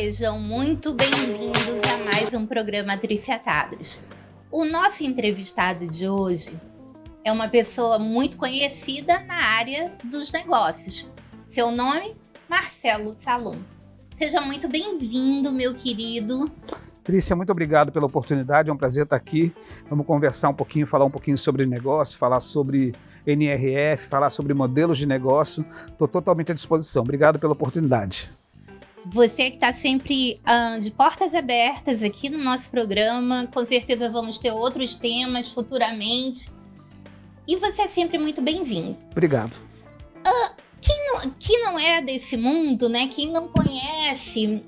Sejam muito bem-vindos a mais um programa Triciatados. O nosso entrevistado de hoje é uma pessoa muito conhecida na área dos negócios. Seu nome? Marcelo Salum. Seja muito bem-vindo, meu querido. Trícia, muito obrigado pela oportunidade, é um prazer estar aqui. Vamos conversar um pouquinho, falar um pouquinho sobre negócio, falar sobre NRF, falar sobre modelos de negócio. Estou totalmente à disposição. Obrigado pela oportunidade. Você que está sempre de portas abertas aqui no nosso programa, com certeza vamos ter outros temas futuramente. E você é sempre muito bem-vindo. Obrigado. Quem não é desse mundo, né? Quem não conhece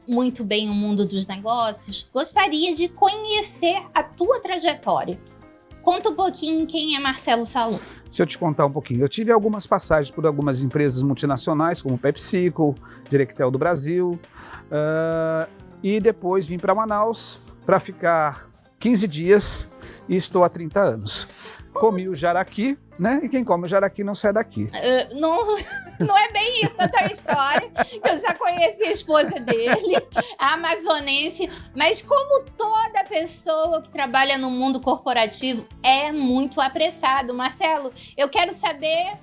muito bem o mundo dos negócios, gostaria de conhecer a tua trajetória. Conta um pouquinho quem é Marcelo Salum. Deixa eu te contar um pouquinho. Eu tive algumas passagens por algumas empresas multinacionais, como PepsiCo, Directel do Brasil, e depois vim para Manaus para ficar 15 dias e estou há 30 anos. Comi o jaraqui, né? E quem come o jaraqui não sai daqui. Não é bem isso a tua história. Eu já conheci a esposa dele, a amazonense. Mas como toda pessoa que trabalha no mundo corporativo é muito apressado. Marcelo, eu quero saber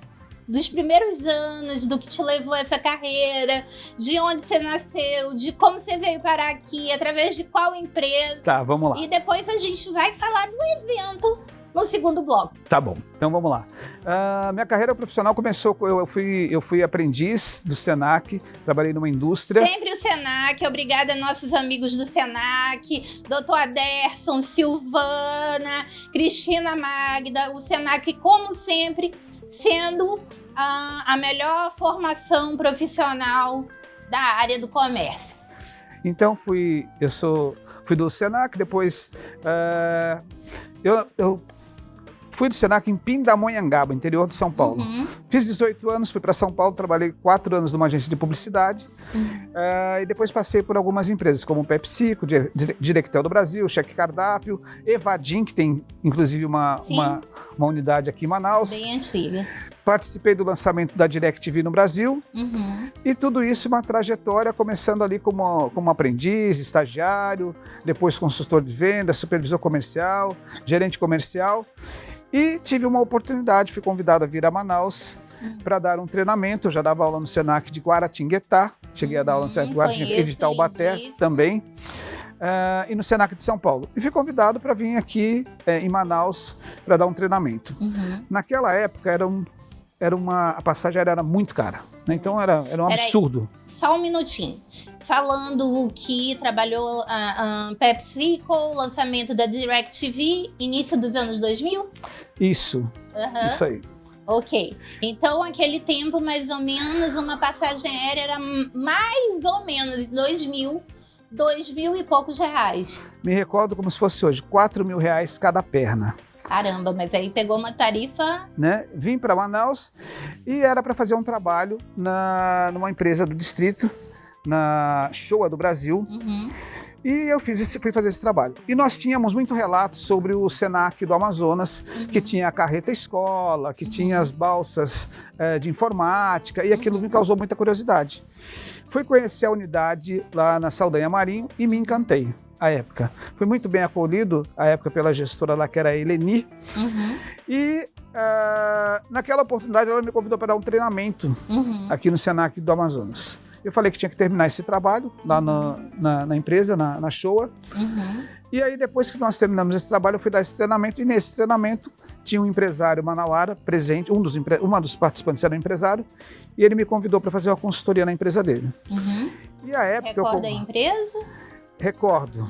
dos primeiros anos, do que te levou a essa carreira, de onde você nasceu, de como você veio parar aqui, através de qual empresa. Tá, vamos lá. E depois a gente vai falar do evento no segundo bloco. Tá bom, então vamos lá. Minha carreira profissional começou, eu fui aprendiz do Senac, trabalhei numa indústria. Sempre o Senac, obrigada a nossos amigos do Senac, Dr. Aderson, Silvana, Cristina Magda, o Senac, como sempre, sendo a melhor formação profissional da área do comércio. Então fui do Senac, depois eu fui do Senac em Pindamonhangaba, interior de São Paulo. Uhum. Fiz 18 anos, fui para São Paulo, trabalhei 4 anos numa agência de publicidade. E depois passei por algumas empresas, como o PepsiCo, Directel do Brasil, Cheque Cardápio, Evadim, que tem inclusive uma unidade aqui em Manaus. Bem antiga. Participei do lançamento da DirecTV no Brasil. Uhum. E tudo isso uma trajetória, começando ali como aprendiz, estagiário, depois consultor de vendas, supervisor comercial, gerente comercial. E tive uma oportunidade, fui convidado a vir a Manaus para dar um treinamento. Eu já dava aula no Senac de Guaratinguetá, cheguei a dar aula no Senac de Guaratinguetá, de Taubaté também, e no Senac de São Paulo. E fui convidado para vir aqui em Manaus para dar um treinamento. Uhum. Naquela época a passagem aérea era muito cara, né? Então era um absurdo. Só um minutinho. Falando que trabalhou a PepsiCo, lançamento da DirecTV, início dos anos 2000? Isso aí. Ok. Então, aquele tempo, mais ou menos, uma passagem aérea era mais ou menos 2.000 e poucos reais. Me recordo como se fosse hoje, R$4.000 cada perna. Caramba, mas aí pegou uma tarifa... Né? Vim para Manaus e era para fazer um trabalho numa empresa do distrito, na Showa do Brasil. Uhum. E eu fui fazer esse trabalho. E nós tínhamos muito relato sobre o Senac do Amazonas, que tinha a carreta escola, que tinha as balsas de informática, e aquilo me causou muita curiosidade. Fui conhecer a unidade lá na Saldanha Marinho e me encantei. À época. Fui muito bem acolhido, à época, pela gestora lá, que era a Eleni. Uhum. E naquela oportunidade ela me convidou para dar um treinamento aqui no Senac do Amazonas. Eu falei que tinha que terminar esse trabalho lá na empresa, na Showa. Uhum. E aí, depois que nós terminamos esse trabalho, eu fui dar esse treinamento. E nesse treinamento tinha um empresário manauara presente, uma dos participantes era um empresário, e ele me convidou para fazer uma consultoria na empresa dele. Uhum. E à época Recorda a empresa? Recordo.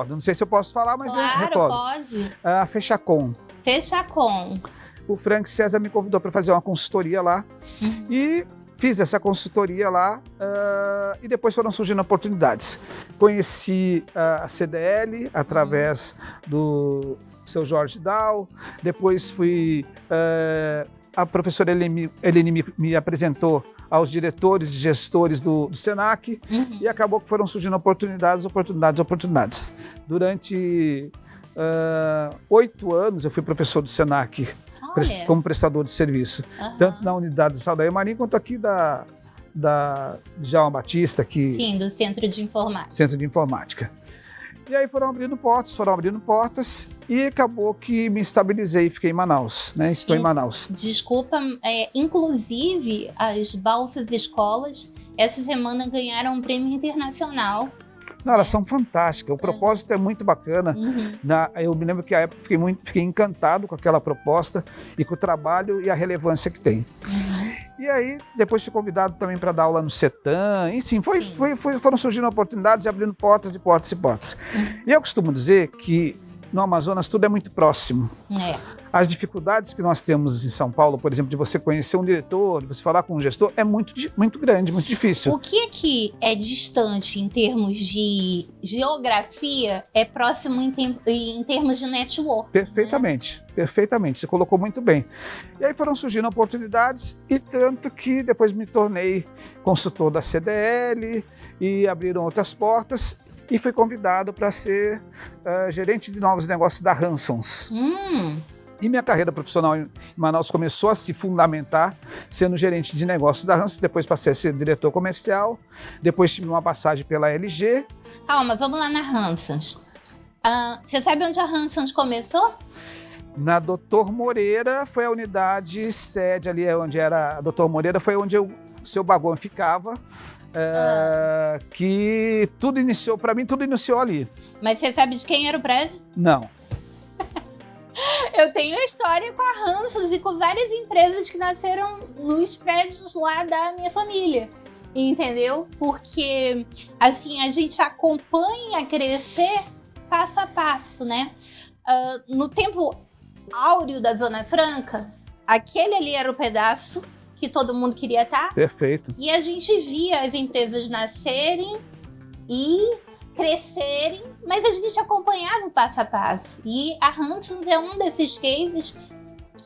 Não sei se eu posso falar, mas claro, recordo. Pode. A Fechacom. Fechacom. O Frank César me convidou para fazer uma consultoria lá. E fiz essa consultoria lá e depois foram surgindo oportunidades. Conheci a CDL através do seu Jorge Dal. Depois a professora Eleni me apresentou aos diretores e gestores do Senac, e acabou que foram surgindo oportunidades. Durante 8 anos eu fui professor do Senac, como prestador de serviço, tanto na unidade de Saldanha Marinho quanto aqui da da Djalma Batista, que Sim, do Centro de Informática. Centro de Informática. E aí foram abrindo portas, e acabou que me estabilizei e fiquei em Manaus, né? Estou em Manaus. Desculpa, inclusive as Balsas Escolas, essa semana ganharam um prêmio internacional. Não, elas são fantásticas, o propósito é muito bacana. Uhum. Eu me lembro que à época fiquei encantado com aquela proposta e com o trabalho e a relevância que tem. Uhum. E aí, depois fui convidado também para dar aula no CETAM, enfim, foram surgindo oportunidades e abrindo portas e portas e portas. Uhum. E eu costumo dizer que no Amazonas tudo é muito próximo. As dificuldades que nós temos em São Paulo, por exemplo, de você conhecer um diretor, de você falar com um gestor, é muito grande, muito difícil. O que é distante em termos de geografia é próximo em termos de network. Perfeitamente, perfeitamente. Você colocou muito bem. E aí foram surgindo oportunidades, e tanto que depois me tornei consultor da CDL e abriram outras portas. E fui convidado para ser gerente de novos negócios da Hansons. E minha carreira profissional em Manaus começou a se fundamentar sendo gerente de negócios da Hansons. Depois passei a ser diretor comercial. Depois tive uma passagem pela LG. Calma, vamos lá na Hansons. Você sabe onde a Hansons começou? Na Doutor Moreira, foi a unidade sede ali, onde era a Doutor Moreira, foi onde o seu Bagon ficava. Que tudo iniciou, para mim, tudo iniciou ali. Mas você sabe de quem era o prédio? Não. Eu tenho história com a Hansons e com várias empresas que nasceram nos prédios lá da minha família, entendeu? Porque, assim, a gente acompanha crescer passo a passo, né? No tempo áureo da Zona Franca, aquele ali era o pedaço que todo mundo queria estar. Perfeito. E a gente via as empresas nascerem e crescerem, mas a gente acompanhava o passo a passo. E a Hansons é um desses cases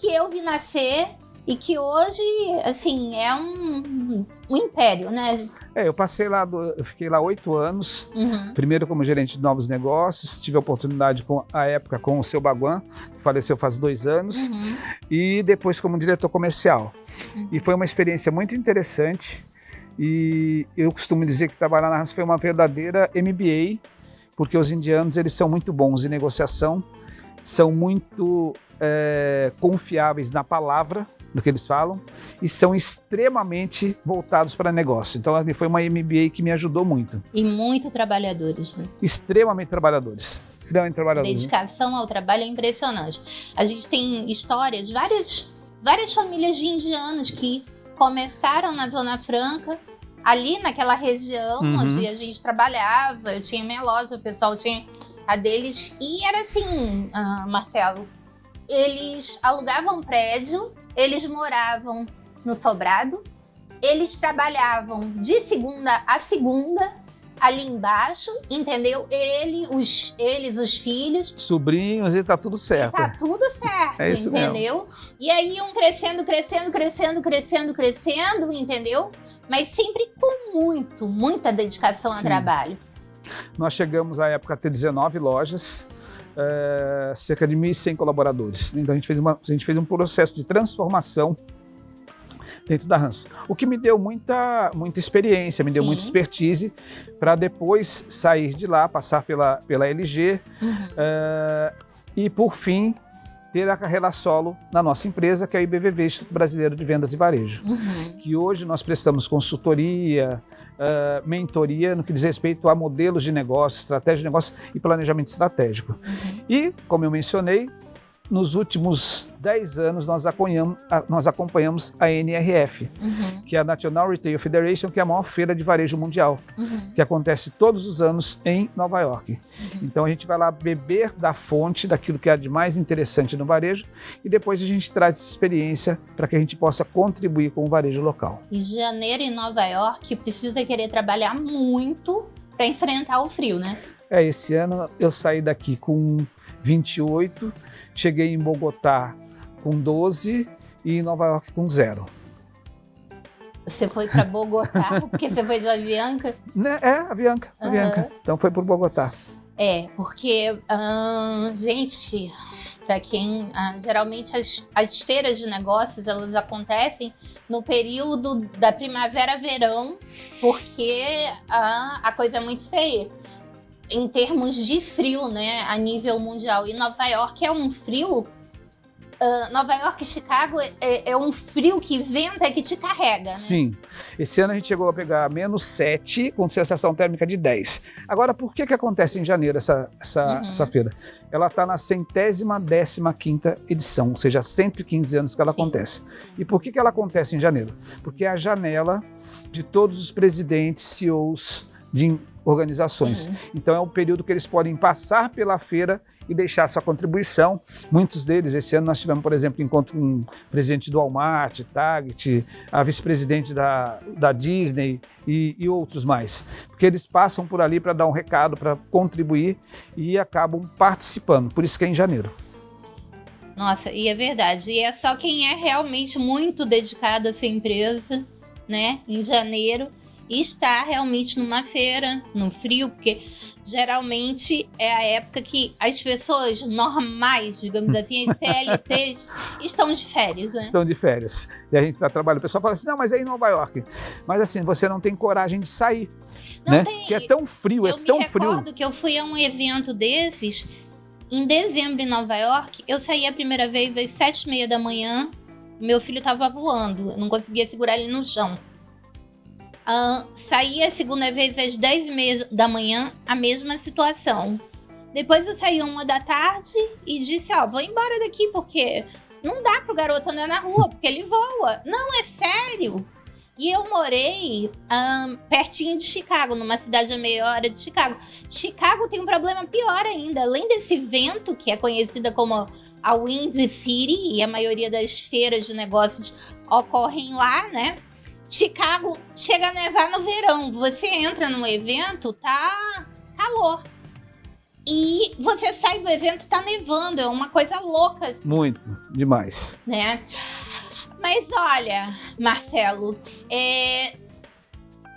que eu vi nascer e que hoje, assim, é um império, né? Eu passei lá, eu fiquei lá 8 anos, primeiro como gerente de novos negócios, tive a oportunidade à época com o seu Baguan, que faleceu faz 2 anos, e depois como diretor comercial. E foi uma experiência muito interessante, e eu costumo dizer que trabalhar na Hansons foi uma verdadeira MBA, porque os indianos eles são muito bons em negociação, são muito confiáveis na palavra, do que eles falam, e são extremamente voltados para negócio. Então, foi uma MBA que me ajudou muito. E muito trabalhadores, né? Extremamente trabalhadores. Extremamente A trabalhadores. dedicação ao trabalho é impressionante. A gente tem histórias, várias famílias de indianos que começaram na Zona Franca, ali naquela região onde a gente trabalhava. Eu tinha minha loja, o pessoal tinha a deles. E era assim, Marcelo, eles alugavam um prédio, eles moravam no sobrado, eles trabalhavam de segunda a segunda, ali embaixo, entendeu? Eles, os filhos. Sobrinhos, e tá tudo certo. E tá tudo certo, é isso entendeu? Mesmo. E aí iam crescendo, entendeu? Mas sempre com muita dedicação ao trabalho. Nós chegamos à época a ter 19 lojas, cerca de 1.100 colaboradores. Então a gente fez um processo de transformação dentro da Hansons. O que me deu muita experiência, me deu muita expertise para depois sair de lá, passar pela LG e, por fim, ter a carreira solo na nossa empresa, que é a IBVV, Instituto Brasileiro de Vendas e Varejo. Que hoje nós prestamos consultoria, mentoria no que diz respeito a modelos de negócio, estratégia de negócio e planejamento estratégico. E, como eu mencionei, nos últimos 10 anos nós acompanhamos a NRF, que é a National Retail Federation, que é a maior feira de varejo mundial, que acontece todos os anos em Nova York. Então a gente vai lá beber da fonte, daquilo que é de mais interessante no varejo, e depois a gente traz essa experiência para que a gente possa contribuir com o varejo local. E janeiro em Nova York precisa querer trabalhar muito para enfrentar o frio, né? Esse ano eu saí daqui com 28, cheguei em Bogotá com 12 e em Nova York com 0. Você foi para Bogotá porque você foi de Avianca? Avianca. Então foi por Bogotá. Porque, gente, Para quem, geralmente as feiras de negócios, elas acontecem no período da primavera-verão, porque a coisa é muito feia em termos de frio, né, a nível mundial. E Nova York é um frio... Nova York e Chicago é um frio que venta e que te carrega, né? Sim. Esse ano a gente chegou a pegar -7 com sensação térmica de 10. Agora, por que acontece em janeiro essa feira? Ela está na 115ª edição, ou seja, 115 anos que ela acontece. E por que ela acontece em janeiro? Porque é a janela de todos os presidentes, CEOs de organizações. Sim. Então é um período que eles podem passar pela feira e deixar sua contribuição. Muitos deles, esse ano nós tivemos, por exemplo, encontro com o presidente do Walmart, Target, a vice-presidente da Disney e outros mais. Porque eles passam por ali para dar um recado, para contribuir e acabam participando. Por isso que é em janeiro. Nossa, e é verdade. E é só quem é realmente muito dedicado a essa empresa, né, em janeiro, e está realmente numa feira, no frio, porque geralmente é a época que as pessoas normais, digamos assim, as CLTs, estão de férias, né? Estão de férias. E a gente está trabalhando. O pessoal fala assim, não, mas é em Nova York. Mas assim, você não tem coragem de sair. Não né? tem. Porque é tão frio, é tão frio. Eu me recordo que eu fui a um evento desses, em dezembro em Nova York. Eu saí a primeira vez às 7h30 da manhã. Meu filho estava voando, eu não conseguia segurar ele no chão. Saí a segunda vez às 10h30 da manhã, a mesma situação. Depois eu saí 1h da tarde e disse, vou embora daqui, porque não dá pro garoto andar na rua, porque ele voa. Não, é sério. E eu morei pertinho de Chicago, numa cidade a meia hora de Chicago. Chicago tem um problema pior ainda. Além desse vento, que é conhecida como a Windy City, e a maioria das feiras de negócios ocorrem lá, né? Chicago chega a nevar no verão. Você entra num evento, tá calor. E você sai do evento, tá nevando. É uma coisa louca, assim. Muito, demais. Né? Mas olha, Marcelo,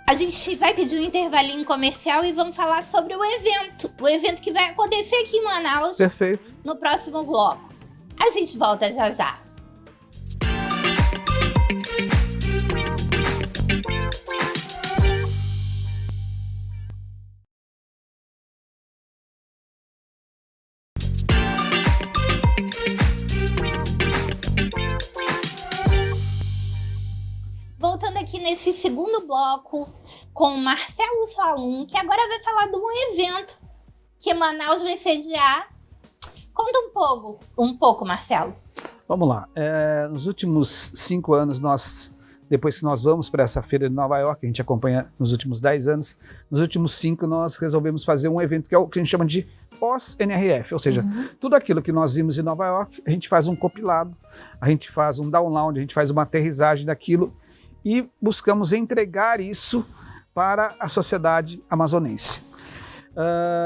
a gente vai pedir um intervalinho comercial e vamos falar sobre o evento. O evento que vai acontecer aqui em Manaus. Perfeito. No próximo bloco. A gente volta já já. Voltando aqui nesse segundo bloco com o Marcelo Salum, que agora vai falar de um evento que Manaus vai sediar. Conta um pouco, Marcelo. Vamos lá. Nos últimos 5 anos, depois que nós vamos para essa feira de Nova York, a gente acompanha nos últimos 10 anos, nos últimos 5 nós resolvemos fazer um evento que é o que a gente chama de pós-NRF, ou seja, tudo aquilo que nós vimos em Nova York, a gente faz um compilado, a gente faz um download, a gente faz uma aterrissagem daquilo e buscamos entregar isso para a sociedade amazonense.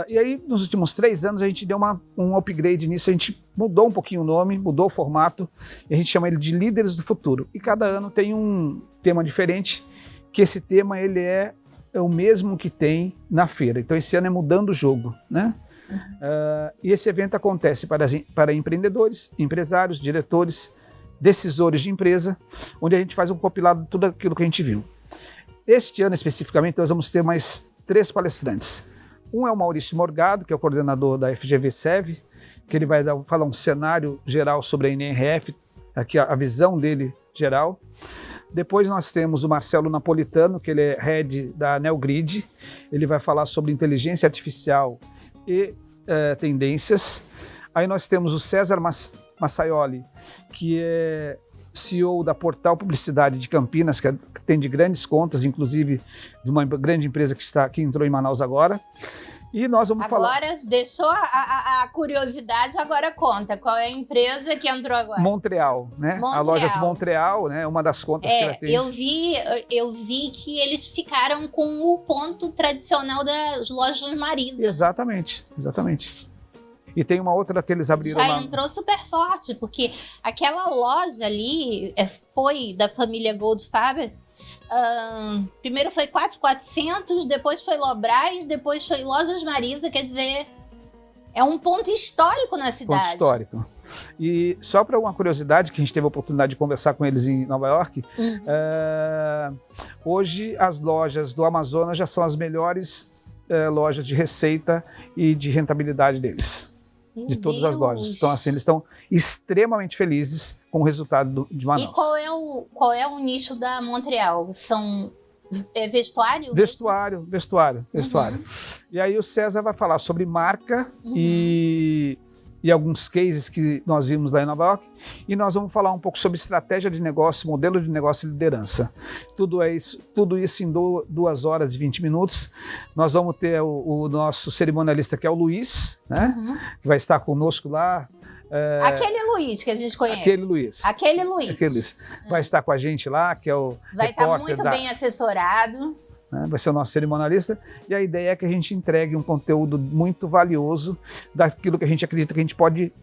E aí, nos últimos 3 anos, a gente deu um upgrade nisso, a gente mudou um pouquinho o nome, mudou o formato, e a gente chama ele de Líderes do Futuro. E cada ano tem um tema diferente, que esse tema ele é o mesmo que tem na feira. Então, esse ano é mudando o jogo, né? E esse evento acontece para empreendedores, empresários, diretores, decisores de empresa, onde a gente faz um compilado de tudo aquilo que a gente viu. Este ano, especificamente, nós vamos ter mais 3 palestrantes. Um é o Maurício Morgado, que é o coordenador da FGV-SEV, que ele vai falar um cenário geral sobre a NRF, aqui a visão dele geral. Depois nós temos o Marcelo Napolitano, que ele é head da NeoGrid, ele vai falar sobre inteligência artificial e tendências. Aí nós temos o César Massaioli, que é CEO da Portal Publicidade de Campinas, que atende grandes contas, inclusive de uma grande empresa que entrou em Manaus agora. E nós vamos falar... Agora, deixou a curiosidade, agora conta. Qual é a empresa que entrou agora? Montreal, né? Montreal. A Lojas Montreal, né? Uma das contas que ela tem. Eu vi que eles ficaram com o ponto tradicional das lojas Marisa. Exatamente. E tem uma outra que eles abriram já entrou super forte, porque aquela loja ali foi da família Goldfarb. Primeiro foi 4400, depois foi Lobras, depois foi Lojas Marisa, quer dizer, é um ponto histórico na cidade. Ponto histórico. E só para uma curiosidade, que a gente teve a oportunidade de conversar com eles em Nova York, hoje as lojas do Amazonas já são as melhores lojas de receita e de rentabilidade deles. De todas as lojas. Então, assim, eles estão extremamente felizes com o resultado de Manaus. E qual é o nicho da Montreal? São vestuário? Vestuário. E aí o César vai falar sobre marca e alguns cases que nós vimos lá em Nova York, e nós vamos falar um pouco sobre estratégia de negócio, modelo de negócio e liderança. Tudo isso em 2 horas e 20 minutos. Nós vamos ter o nosso cerimonialista, que é o Luiz, né? Que vai estar conosco lá. Aquele Luiz que a gente conhece. Aquele Luiz. Vai estar com a gente lá, que é o vai estar muito bem assessorado. Vai ser o nosso cerimonialista, e a ideia é que a gente entregue um conteúdo muito valioso daquilo que a gente acredita que a gente pode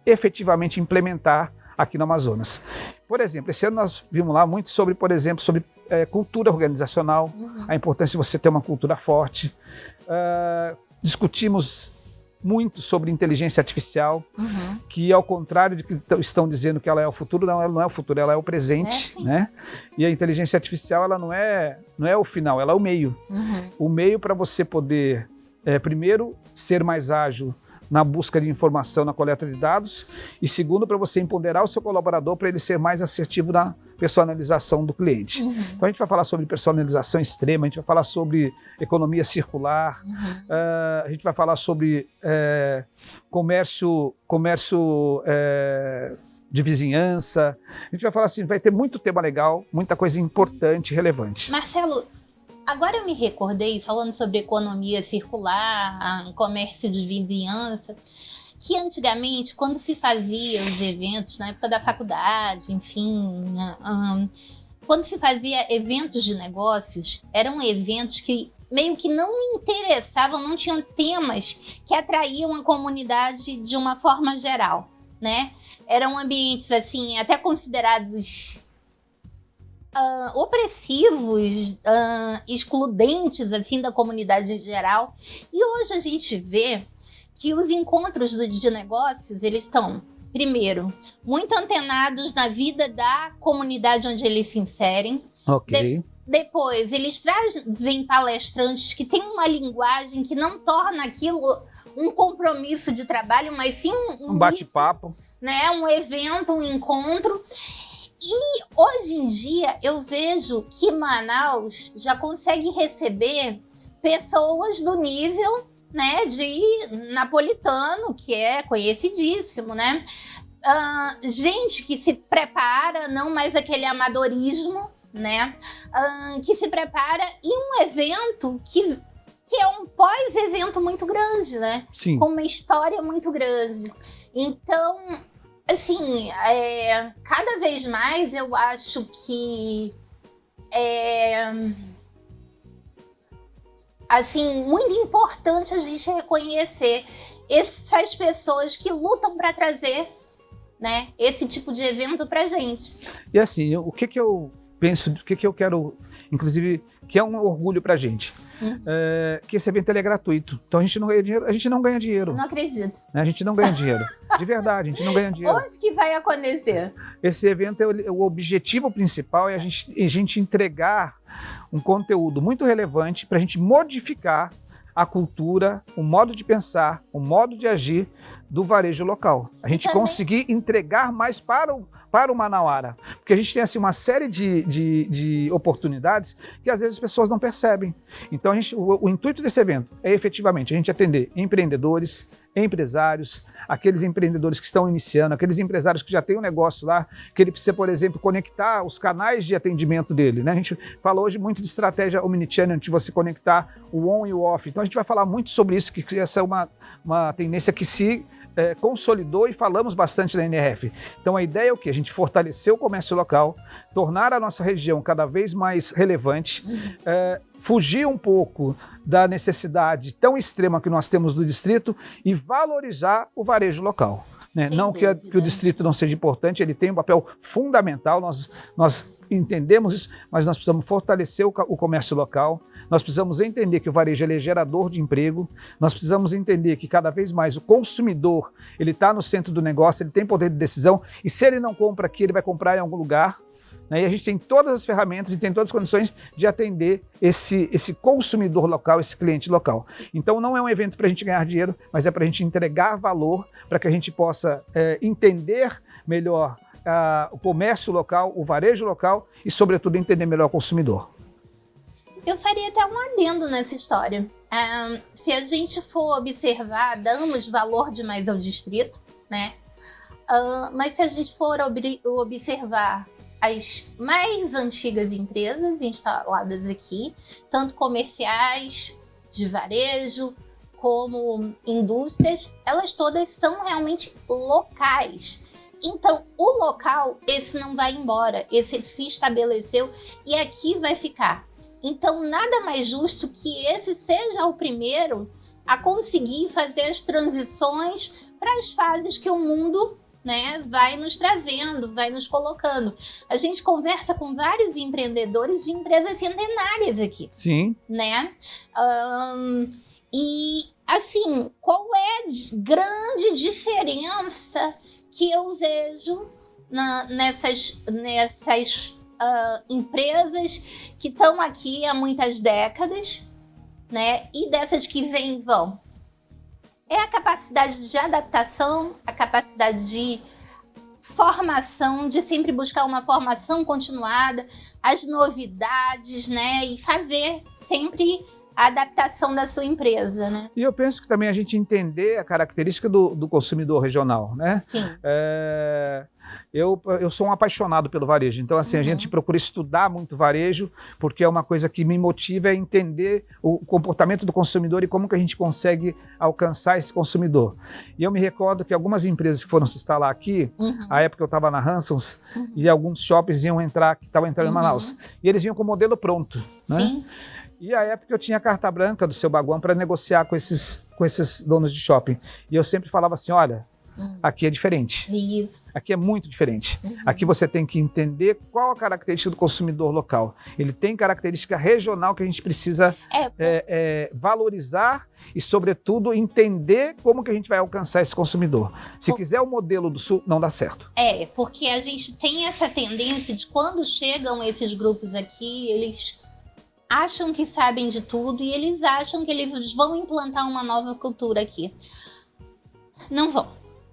efetivamente implementar aqui no Amazonas. Por exemplo, esse ano nós vimos lá muito sobre, por exemplo, sobre cultura organizacional, a importância de você ter uma cultura forte. Discutimos muito sobre inteligência artificial, que ao contrário de que estão dizendo que ela é o futuro, não, ela não é o futuro, ela é o presente, né? E a inteligência artificial, ela não é o final, ela é o meio. O meio para você poder, primeiro, ser mais ágil na busca de informação, na coleta de dados, e segundo, para você empoderar o seu colaborador para ele ser mais assertivo na personalização do cliente. Então a gente vai falar sobre personalização extrema, a gente vai falar sobre economia circular, a gente vai falar sobre comércio de vizinhança, a gente vai falar assim, vai ter muito tema legal, muita coisa importante, relevante. Marcelo, agora eu me recordei, falando sobre economia circular, comércio de vizinhança, que antigamente, quando se fazia os eventos, na época da faculdade, enfim, quando se fazia eventos de negócios, eram eventos que meio que não interessavam, não tinham temas que atraíam a comunidade de uma forma geral, né? Eram ambientes, assim, até considerados opressivos, excludentes, assim, da comunidade em geral. E hoje a gente vê que os encontros de negócios, eles estão, primeiro, muito antenados na vida da comunidade onde eles se inserem. Depois, eles trazem palestrantes que têm uma linguagem que não torna aquilo um compromisso de trabalho, mas sim um bate-papo, né? Um evento, um encontro. E hoje em dia eu vejo que Manaus já consegue receber pessoas do nível, né, de Napolitano, que é conhecidíssimo, né? Gente que se prepara, não mais aquele amadorismo, né? Que se prepara em um evento que é um pós-evento muito grande, né? Sim. Com uma história muito grande. Então, assim, cada vez mais eu acho que assim, muito importante a gente reconhecer essas pessoas que lutam para trazer, né, esse tipo de evento pra gente. E assim, o que eu penso, o que eu quero, inclusive, que é um orgulho pra gente, que esse evento é gratuito. Então a gente não ganha dinheiro. Não acredito. A gente não ganha dinheiro. De verdade, a gente não ganha dinheiro. Onde que vai acontecer? Esse evento, o objetivo principal é a gente entregar um conteúdo muito relevante para a gente modificar a cultura, o modo de pensar, o modo de agir do varejo local. A gente conseguir entregar mais para o manauara. Porque a gente tem assim, uma série de oportunidades que às vezes as pessoas não percebem. Então o intuito desse evento é efetivamente a gente atender empreendedores, empresários, aqueles empreendedores que estão iniciando, aqueles empresários que já têm um negócio lá, que ele precisa, por exemplo, conectar os canais de atendimento dele, né? A gente fala hoje muito de estratégia omnichannel, de você conectar o on e o off. Então a gente vai falar muito sobre isso, que essa é uma tendência que se consolidou e falamos bastante na NRF. Então a ideia é o quê? A gente fortalecer o comércio local, tornar a nossa região cada vez mais relevante, fugir um pouco da necessidade tão extrema que nós temos do distrito e valorizar o varejo local. né? Sem Não que o dúvida. distrito não seja importante, ele tem um papel fundamental, nós entendemos isso, mas nós precisamos fortalecer o comércio local, nós precisamos entender que o varejo ele é gerador de emprego, nós precisamos entender que cada vez mais o consumidor ele está no centro do negócio, ele tem poder de decisão, e se ele não compra aqui, ele vai comprar em algum lugar, né? E a gente tem todas as ferramentas e tem todas as condições de atender esse consumidor local, esse cliente local. Então não é um evento para a gente ganhar dinheiro, mas é para a gente entregar valor, para que a gente possa entender melhor o comércio local, o varejo local e, sobretudo, entender melhor o consumidor. Eu faria até um adendo nessa história. Se a gente for observar, damos valor demais ao distrito, né? Mas se a gente for observar as mais antigas empresas instaladas aqui, tanto comerciais, de varejo, como indústrias, elas todas são realmente locais. Então, o local, esse não vai embora, esse se estabeleceu e aqui vai ficar. Então, nada mais justo que esse seja o primeiro a conseguir fazer as transições para as fases que o mundo, né, vai nos trazendo, vai nos colocando. A gente conversa com vários empreendedores de empresas centenárias aqui. Sim. Né? E, assim, qual é a grande diferença que eu vejo nessas empresas que estão aqui há muitas décadas, né? E dessas que vêm e vão? É a capacidade de adaptação, a capacidade de formação, de sempre buscar uma formação continuada, as novidades, né? E fazer sempre a adaptação da sua empresa, né? E eu penso que também a gente entender a característica do consumidor regional, né? Sim. Eu sou um apaixonado pelo varejo, então assim, a gente procura estudar muito varejo, porque é uma coisa que me motiva a entender o comportamento do consumidor e como que a gente consegue alcançar esse consumidor. E eu me recordo que algumas empresas que foram se instalar aqui, à época eu estava na Hansons, e alguns shoppings que estavam entrando em Manaus, e eles vinham com o modelo pronto, né? Sim. E à época eu tinha a carta branca do Seu Baguão para negociar com esses donos de shopping. E eu sempre falava assim, olha, aqui é diferente. Isso. Aqui é muito diferente. Aqui você tem que entender qual a característica do consumidor local. Ele tem característica regional que a gente precisa valorizar e, sobretudo, entender como que a gente vai alcançar esse consumidor. Se quiser o modelo do Sul, não dá certo. Porque a gente tem essa tendência de quando chegam esses grupos aqui, eles acham que sabem de tudo e eles acham que eles vão implantar uma nova cultura aqui. Não vão,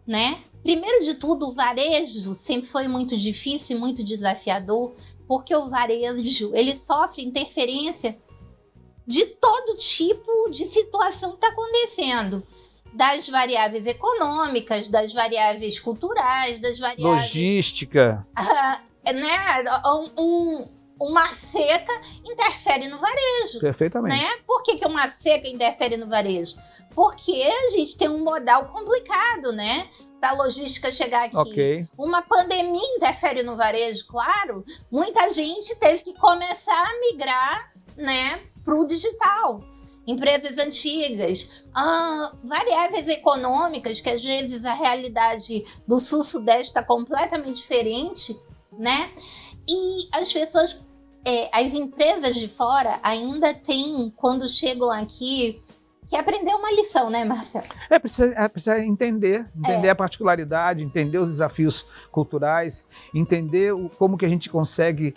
né? Primeiro de tudo, o varejo sempre foi muito difícil e muito desafiador, porque o varejo, ele sofre interferência de todo tipo de situação que está acontecendo. Das variáveis econômicas, das variáveis culturais, das variáveis... Logística. Né? Uma seca interfere no varejo. Perfeitamente. Né? Por que uma seca interfere no varejo? Porque a gente tem um modal complicado, né? Para a logística chegar aqui. Okay. Uma pandemia interfere no varejo, claro. Muita gente teve que começar a migrar, né, para o digital. Empresas antigas, variáveis econômicas, que às vezes a realidade do sul-sudeste está completamente diferente, né? E as pessoas, as empresas de fora ainda têm, quando chegam aqui, que aprender uma lição, né, Marcelo? Precisa entender a particularidade, entender os desafios culturais, entender como que a gente consegue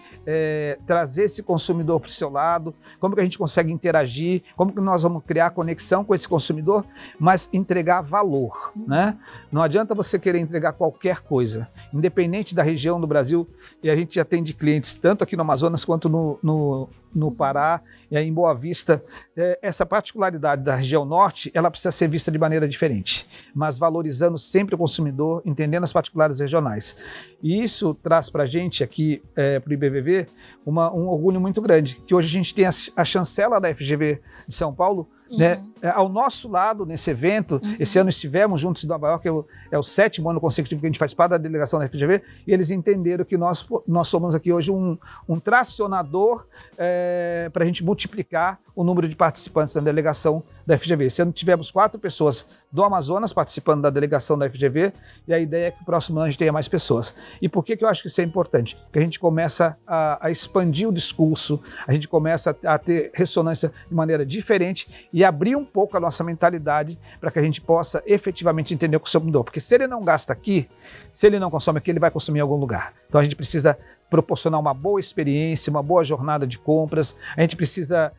trazer esse consumidor para o seu lado, como que a gente consegue interagir, como que nós vamos criar conexão com esse consumidor, mas entregar valor, né? Não adianta você querer entregar qualquer coisa, independente da região do Brasil, e a gente atende clientes tanto aqui no Amazonas quanto no Pará e aí em Boa Vista. Essa particularidade da região norte, ela precisa ser vista de maneira diferente, mas valorizando sempre o consumidor, entendendo as particularidades regionais. E isso traz para a gente aqui, para o IBVV, um orgulho muito grande, que hoje a gente tem a chancela da FGV de São Paulo, né, ao nosso lado nesse evento. Esse ano estivemos juntos em Nova York, é o 7º ano consecutivo que a gente faz parte da delegação da FGV, e eles entenderam que nós somos aqui hoje um tracionador para a gente multiplicar o número de participantes da delegação da FGV. Esse ano tivemos 4 pessoas do Amazonas, participando da delegação da FGV, e a ideia é que o próximo ano a gente tenha mais pessoas. E por que eu acho que isso é importante? Porque a gente começa a expandir o discurso, a gente começa a ter ressonância de maneira diferente e abrir um pouco a nossa mentalidade para que a gente possa efetivamente entender o consumidor. Porque se ele não gasta aqui, se ele não consome aqui, ele vai consumir em algum lugar. Então a gente precisa proporcionar uma boa experiência, uma boa jornada de compras, a gente precisa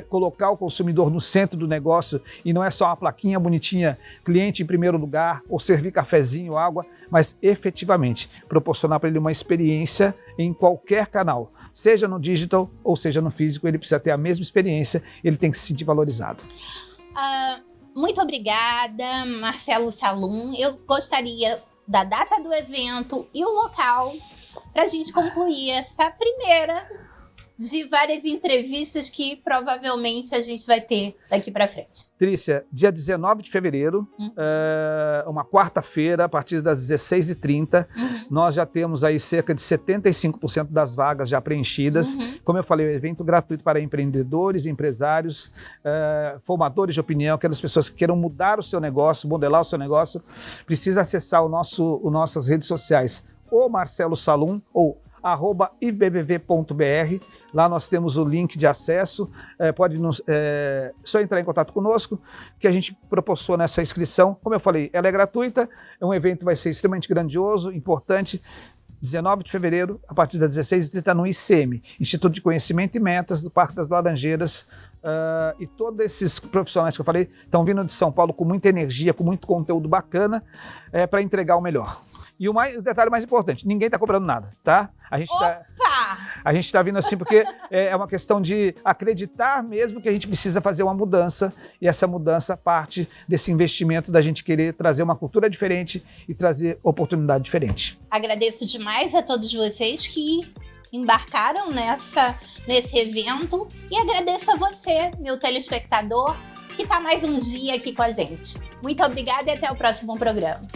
colocar o consumidor no centro do negócio e não é só uma plaquinha bonitinha, cliente em primeiro lugar, ou servir cafezinho, água, mas efetivamente proporcionar para ele uma experiência em qualquer canal, seja no digital ou seja no físico, ele precisa ter a mesma experiência, ele tem que se sentir valorizado. Muito obrigada, Marcelo Salum. Eu gostaria da data do evento e o local para a gente concluir essa primeira de várias entrevistas que provavelmente a gente vai ter daqui para frente. Trícia, dia 19 de fevereiro, uma quarta-feira, a partir das 16h30, nós já temos aí cerca de 75% das vagas já preenchidas. Como eu falei, é um evento gratuito para empreendedores, empresários, formadores de opinião, aquelas pessoas que queiram mudar o seu negócio, modelar o seu negócio, precisa acessar nossas redes sociais, ou Marcelo Salum, ou @ibbv.br. Lá nós temos o link de acesso, pode só entrar em contato conosco, que a gente proporciona essa inscrição. Como eu falei, ela é gratuita, é um evento que vai ser extremamente grandioso, importante, 19 de fevereiro, a partir das 16h30 no ICM, Instituto de Conhecimento e Metas do Parque das Laranjeiras, e todos esses profissionais que eu falei estão vindo de São Paulo com muita energia, com muito conteúdo bacana, para entregar o melhor. E o detalhe mais importante, ninguém está cobrando nada, tá? A gente está vindo assim porque é uma questão de acreditar mesmo que a gente precisa fazer uma mudança, e essa mudança parte desse investimento da gente querer trazer uma cultura diferente e trazer oportunidade diferente. Agradeço demais a todos vocês que embarcaram nesse evento e agradeço a você, meu telespectador, que está mais um dia aqui com a gente. Muito obrigada e até o próximo programa.